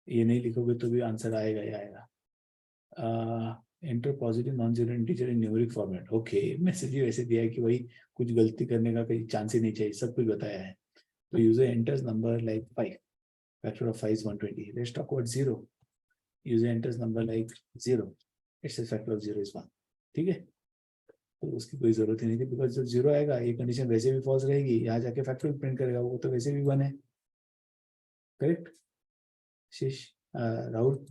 ये नहीं लिखोगे तो भी आंसर आएगा ही आएगा. Enter positive non zero integer in numeric format. Okay, message ही वैसे दिया है कि भाई कुछ गलती करने का कोई चांस ही नहीं चाहिए, सब कुछ बताया है. तो user enters number like 5. Factor of 5 is 120. Let's talk about 0. User enters number like 0. It's factor of 0 is 1. ठीक है. तो उसकी कोई जरूरत ही नहीं थी बिकॉज जब 0 आएगा ये कंडीशन वैसे भी फॉल्स रहेगी. यहाँ जाके फैक्टोरियल प्रिंट करेगा, वो तो वैसे भी 1 है. करेक्ट शीश? Rahul?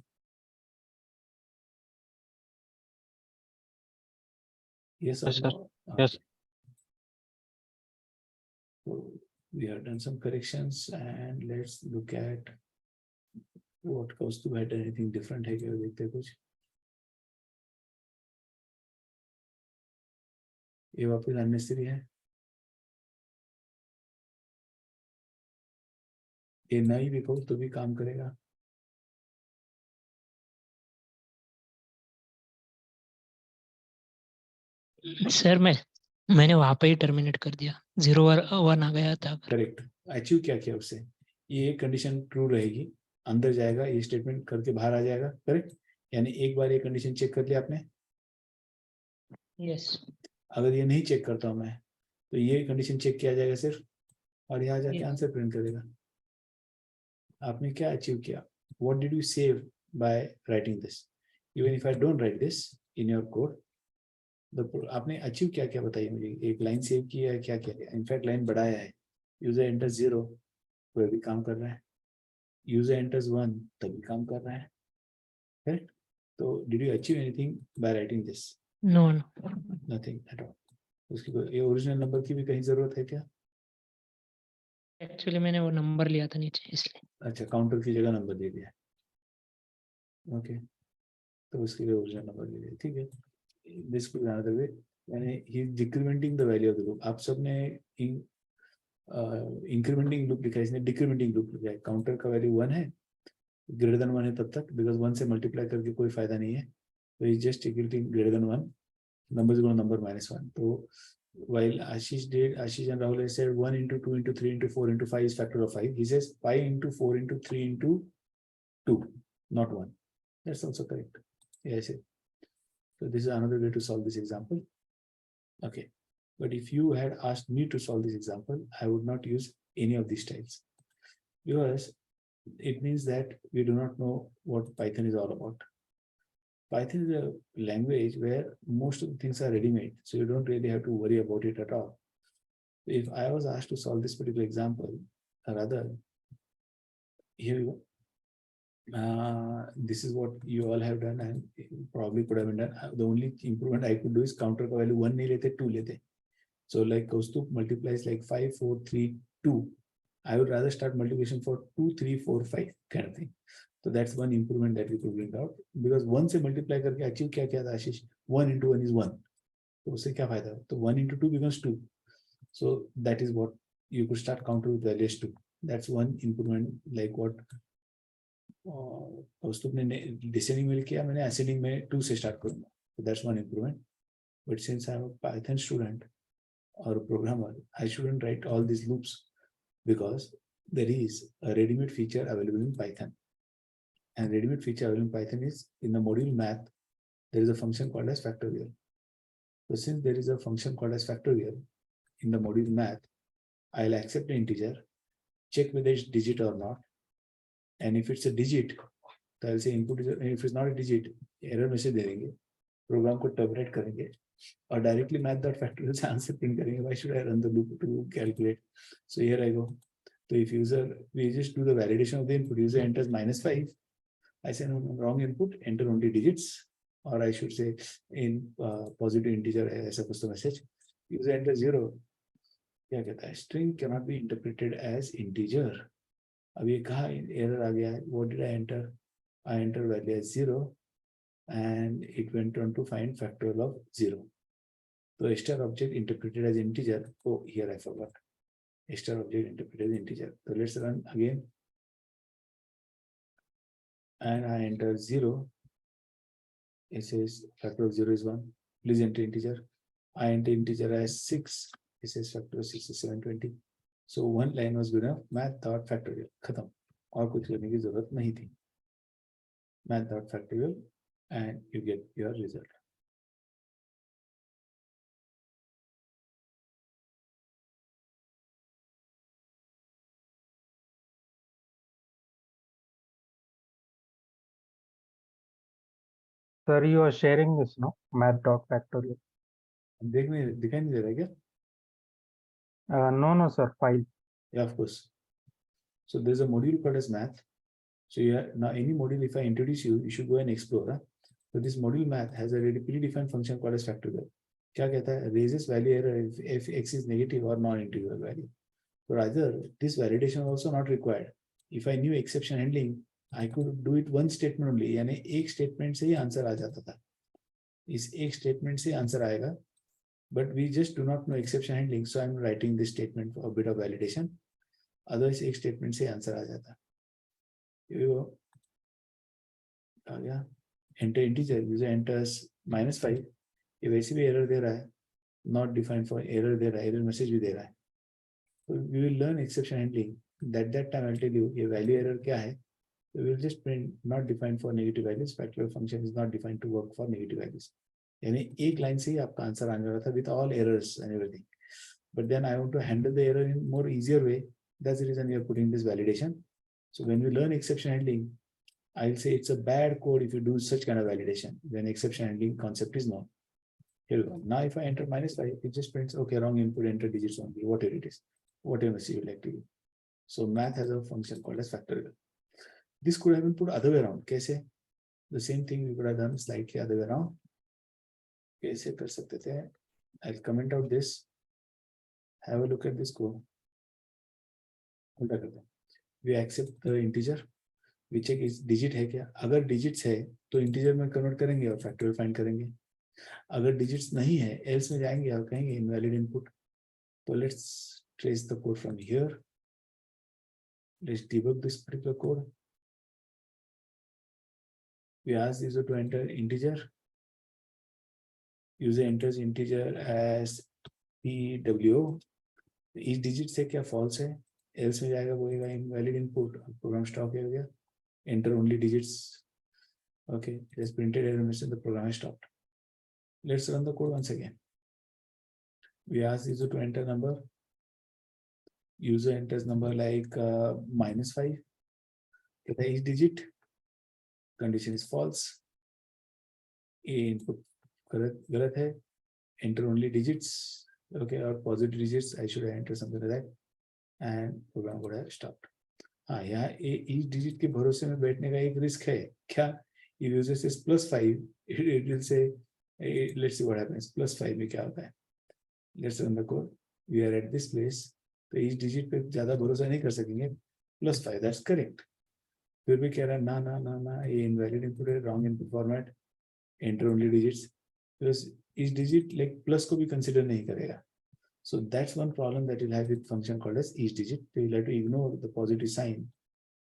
Yes or Yes, sir. no? Yes. So we have done some corrections and let's look at what goes to better. Anything different है क्या? देखते हैं कुछ. ये वापस अननेसेसरी है. ये नहीं भी कहो तो भी काम करेगा. सर मैंने वहां पे ही टर्मिनेट कर दिया. 0 और 1 आ गया था. करेक्ट. अचीव क्या किया उससे? ये कंडीशन ट्रू रहेगी, अंदर जाएगा, ये स्टेटमेंट करके बाहर आ जाएगा, करेक्ट। यानी एक बार ये कंडीशन चेक कर लिया आपने। यस अगर ये नहीं चेक करता हूं मैं, तो ये कंडीशन चेक किया जाएगा सिर्फ, और यहाँ जाके Yes. आंसर प्रिंट करेगा। आपने क्या अचीव किया? What did you save bye writing this? Even if I don't write this in your code, आपने अचीव क्या क्या बताइए मुझे। एक लाइन सेव की है, क्या किया? इनफैक्ट लाइन बढ़ाया है। यूजर एंटर 0 तो भी काम कर रहा है, यूजर एंटर्स 1 तभी काम कर रहा है, करेक्ट। तो did you achieve anything by writing this? No no nothing at all. उसकी ये ओरिजिनल नंबर की भी कहीं जरूरत है क्या? एक्चुअली मैंने वो नंबर लिया था नीचे इसलिए। अच्छा, काउंटर की जगह नंबर दे दिया, ओके। तो उसके लिए ओरिजिनल नंबर दे दिया, ठीक है। दिस कुड अनदर वे, यानी he is decrementing the value of the loop. आप सबने इंक्रीमेंटिंग लूप लिखा है, इसने डिक्रीमेंटिंग लूप लिखा है। काउंटर का वैल्यू 1 है, ग्रेटर देन 1 है तब तक, बिकॉज 1 से मल्टीप्लाई करके कोई फायदा नहीं है। तो is just equalling greater than 1, number is going to number -1. So while Ashish and Rahul has said 1 into 2 into 3 into 4 into 5 is factor of 5, he says 5 into 4 into 3 into 2, not 1. That's also correct. Yes. So this is another way to solve this example. Okay. But if you had asked me to solve this example, I would not use any of these styles, because it means that we do not know what Python is all about. Python is a language where most of the things are ready-made, so you don't really have to worry about it at all. If I was asked to solve this particular example, rather, here we go. This is what you all have done and probably could have been done. The only improvement I could do is counter ka value 1 nahi lete, 2 lete. So like Kaustubh multiplies like 5, 4, 3, 2. I would rather start multiplication for 2, 3, 4, 5 kind of thing. So that's one improvement that we could bring out, because 1 से multiply करके achieve क्या किया था आशीष? 1 into 1 is 1. तो उससे क्या फायदा? तो 1 into 2 becomes 2. So that is what you could start counter with value as 2. That's one improvement, like what कौस्तुभ ने descending में किया, मैंने ascending में 2 से start करूँगा. So that's one improvement. But since I'm a Python student or a programmer, I shouldn't write all these loops, because there is a ready-made feature available in Python. And ready-made feature available in Python is in the module math, there is a function called as factorial. So since there is a function called as factorial in the module math, I'll accept the integer, check whether it's digit or not. And if it's a digit, so I'll say input is, if it's not a digit, error message दे देंगे, program को terminate करेंगे, और directly math.factorial से answer print करेंगे. Why should I run the loop to calculate? So here I go. So if user, we just do the validation of the input, user enters -5. I say no, wrong input, enter only digits, or I should say in positive integer as opposed to message. User enters 0. क्या कहता है? String cannot be interpreted as integer. अब ये कहाँ error आ गया है? What did I enter? I entered value as 0, and it went on to find factorial of 0. So star object interpreted as integer. Oh, here I forgot. Star object interpreted as integer. So let's run again. And I enter 0. It says factor of 0 is 1. Please enter integer. I enter integer as 6. It says factor of 6 is 720. So one line was good enough. Math.factorial. खत्म. और कुछ करने की जरूरत नहीं थी. Math.factorial, and you get your result. Sir, you are sharing this, no? Math.factorial. देखने दिखाई नहीं दे रहा क्या? No, sir, file. Yeah, of course. So there's a module called as math. So yeah, now any module, if I introduce you, you should go and explore. Huh? So this module math has a really predefined function called as factorial. क्या कहता है? Raises value error if x is negative or non-integral value. So rather, this validation also not required. If I knew exception handling, I could do it one statement only. यानी एक statement से ही answer आ जाता था. इस एक statement से answer आएगा. But we just do not know exception handling, so I'm writing this statement for a bit of validation. Otherwise, एक statement से answer आ जाता. Here we go. Enter integer, user enters -5. ये वैसे भी error दे रहा है, not defined for error दे रहा है, error message भी दे रहा है. So we will learn exception handling that time I'll tell you ये value error क्या है. So we'll just print not defined for negative values. Factorial function is not defined to work for negative values. यानी एक line से ही आपका answer आने वाला था with all errors and everything. But then I want to handle the error in more easier way. That's the reason we are putting this validation. So when we learn exception handling, I'll say it's a bad code if you do such kind of validation when exception handling concept is known. Here we go. Now if I enter -5, it just prints, okay, wrong input, enter digits only, whatever it is, whatever message you like to do. So math has a function called as factorial. This could have been put other way around. Kaise? The same thing we could have done slightly other way around. Kaise kar sakte the? I'll comment out this. Have a look at this code. उल्टा करते हैं. We accept the integer. We check is digit है क्या? अगर digits है तो integer में convert करेंगे और factorial find करेंगे. अगर digits नहीं है, else में जाएंगे और कहेंगे invalid input. So let's trace the code from here. Let's debug this particular code. We ask user to enter integer. User enters integer as PWO. Each digit से क्या false है? Else में जाएगा बोलेगा invalid input. Program stop हो गया. Enter only digits. Okay, it has printed error message. The program is stopped. Let's run the code once again. We ask user to enter number. User enters number like -5. Each digit. Condition is false. Input गलत है. Enter only digits. Okay, or positive digits. I should enter something like that. And program would have stopped. हाँ, यहाँ each digit के भरोसे में बैठने का एक रिस्क है. क्या? If user says +5, it will say, let's see what happens. +5 में क्या होता है? Let's run the code. We are at this place. तो each digit पे ज़्यादा भरोसा नहीं कर सकेंगे. +5, that's correct. फिर भी कह रहा है ना ये invalid input है, wrong input format. Enter only digits. Because each digit like plus को भी consider नहीं करेगा. So that's one problem that you'll have with function called as each digit. So you'll have to ignore the positive sign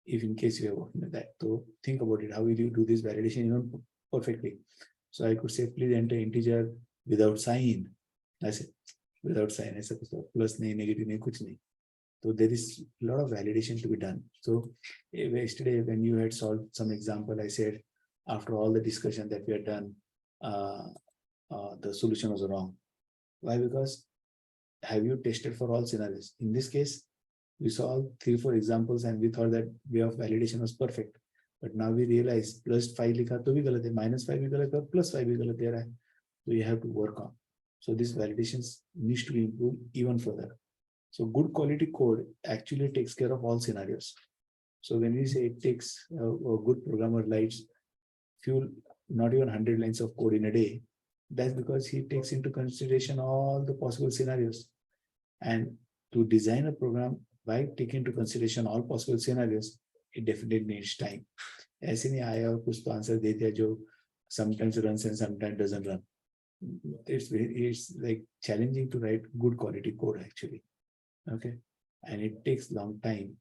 if in case you are working with that. So think about it. How will you do this validation even perfectly? So I could say please enter integer without sign. That's it. Without sign. ऐसा कुछ plus नहीं, negative नहीं, कुछ नहीं. So there is a lot of validation to be done. So yesterday when you had solved some example, I said after all the discussion that we had done, the solution was wrong. Why? Because have you tested for all scenarios? In this case, we saw 3-4 examples and we thought that way of validation was perfect. But now we realize +5 लिखा तो भी गलत है, -5 भी गलत है, +5 भी गलत दे रहा है. So you have to work on. So this validations needs to be improved even further. So good quality code actually takes care of all scenarios. So when we say it takes a good programmer writes few, not even 100 lines of code in a day, that's because he takes into consideration all the possible scenarios. And to design a program by taking into consideration all possible scenarios, it definitely needs time. ऐसे नहीं आया और कुछ तो answer दे दिया जो sometimes runs and sometimes doesn't run. It's like challenging to write good quality code actually. Okay, and it takes long time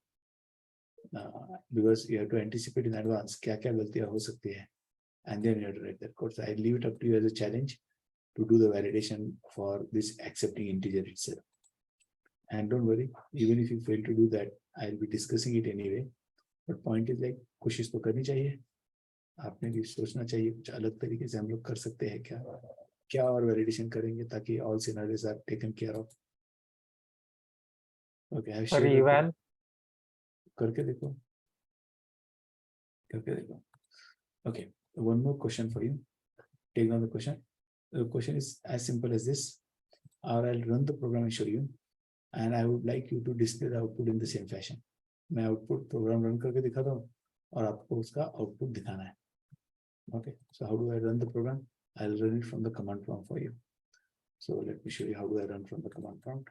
because you have to anticipate in advance क्या-क्या गलतियां हो सकती है, and then you have to write that code. So I leave it up to you as a challenge to do the validation for this accepting integer itself. And don't worry, even if you fail to do that, I'll be discussing it anyway. But point is like कोशिश तो करनी चाहिए. आपने भी सोचना चाहिए कुछ अलग तरीके से हम लोग कर सकते हैं क्या और validation करेंगे ताकि all scenarios are taken care of. Okay, I've shared Reval. करके देखो. Okay, one more question for you. Take down the question. The question is as simple as this. Or I'll run the program and show you. And I would like you to display the output in the same fashion. मैं output program run करके दिखाता हूँ और आपको उसका output दिखाना है. Okay, so how do I run the program? I'll run it from the command prompt for you. So let me show you how do I run from the command prompt.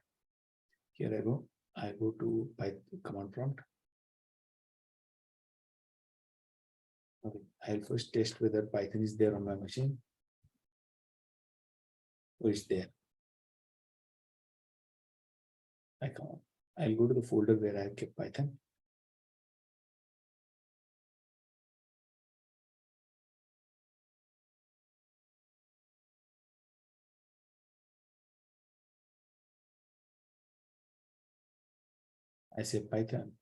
Here I go. I go to Python command prompt. Okay, I'll first test whether Python is there on my machine. Or it's there. I'll go to the folder where I have kept Python. I say Python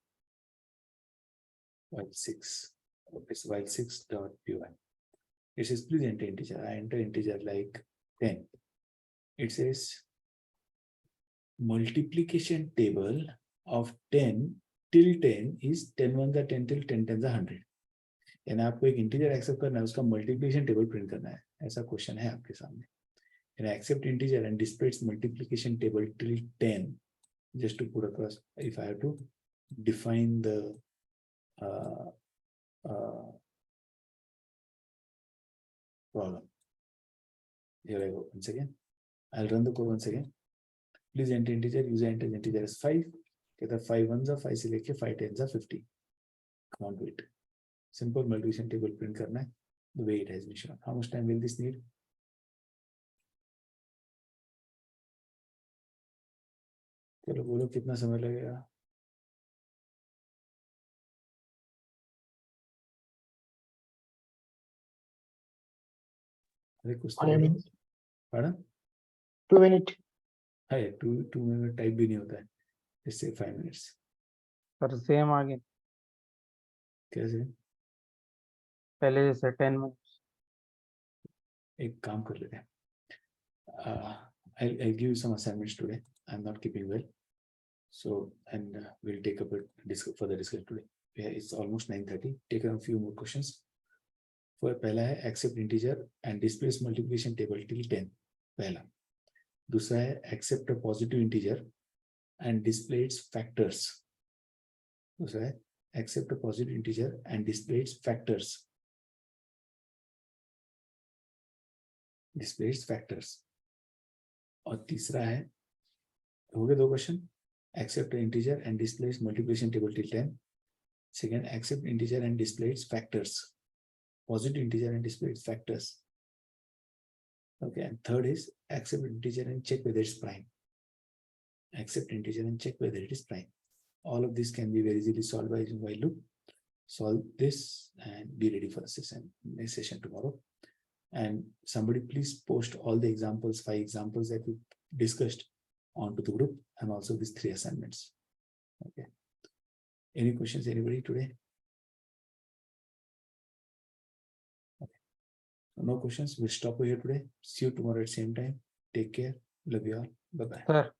while 6. It's while 6 dot py. It says please enter integer. I enter integer like 10. It says multiplication table of 10 till 10 is 10 1 the 10 till 10 10 the 100. यानी आपको एक integer accept करना है, उसका multiplication table print करना है, ऐसा question है आपके सामने. And accept integer and display its multiplication table till 10. Just to put across, if I have to define the problem. Here I go once again. I'll run the code once again. Please enter integer. User enters integer as 5. कहता 5 1s are 5 से लेके 5 10s are 50. Come on to it. Simple multiplication table print करना है. The way it has been shown. How much time will this need? चलो बोलो कितना समय लगेगा. अरे कुछ तो 5 minutes. पढ़ा 2 minutes. है 2 मिनट टाइप भी नहीं होता है. इससे 5 minutes. सर सेम आगे कैसे? पहले जैसे 10 minutes. एक काम कर लेते हैं. I'll give you some assignments today. I'm not keeping well. So, and we'll take up a further discussion today. Yeah, it's almost 9:30. Take a few more questions. For पहला है accept integer and displays multiplication table till 10. पहला. दूसरा है accept a positive integer and display its factors. दूसरा है accept a positive integer and display its factors. Display its factors. और तीसरा है, हो गए 2 question. Accept an integer and displays multiplication table till 10. Second, accept integer and display its factors. Positive integer and display its factors. Okay, and third is accept integer and check whether it's prime. Accept integer and check whether it is prime. All of this can be very easily solved by using while loop. Solve this and be ready for the next session tomorrow. And somebody please post all the examples, 5 examples that we discussed onto the group, and also these 3 assignments. Okay. Any questions, anybody today? Okay. No questions. We'll stop over here today. See you tomorrow at same time. Take care. Love you all. Bye-bye. Sir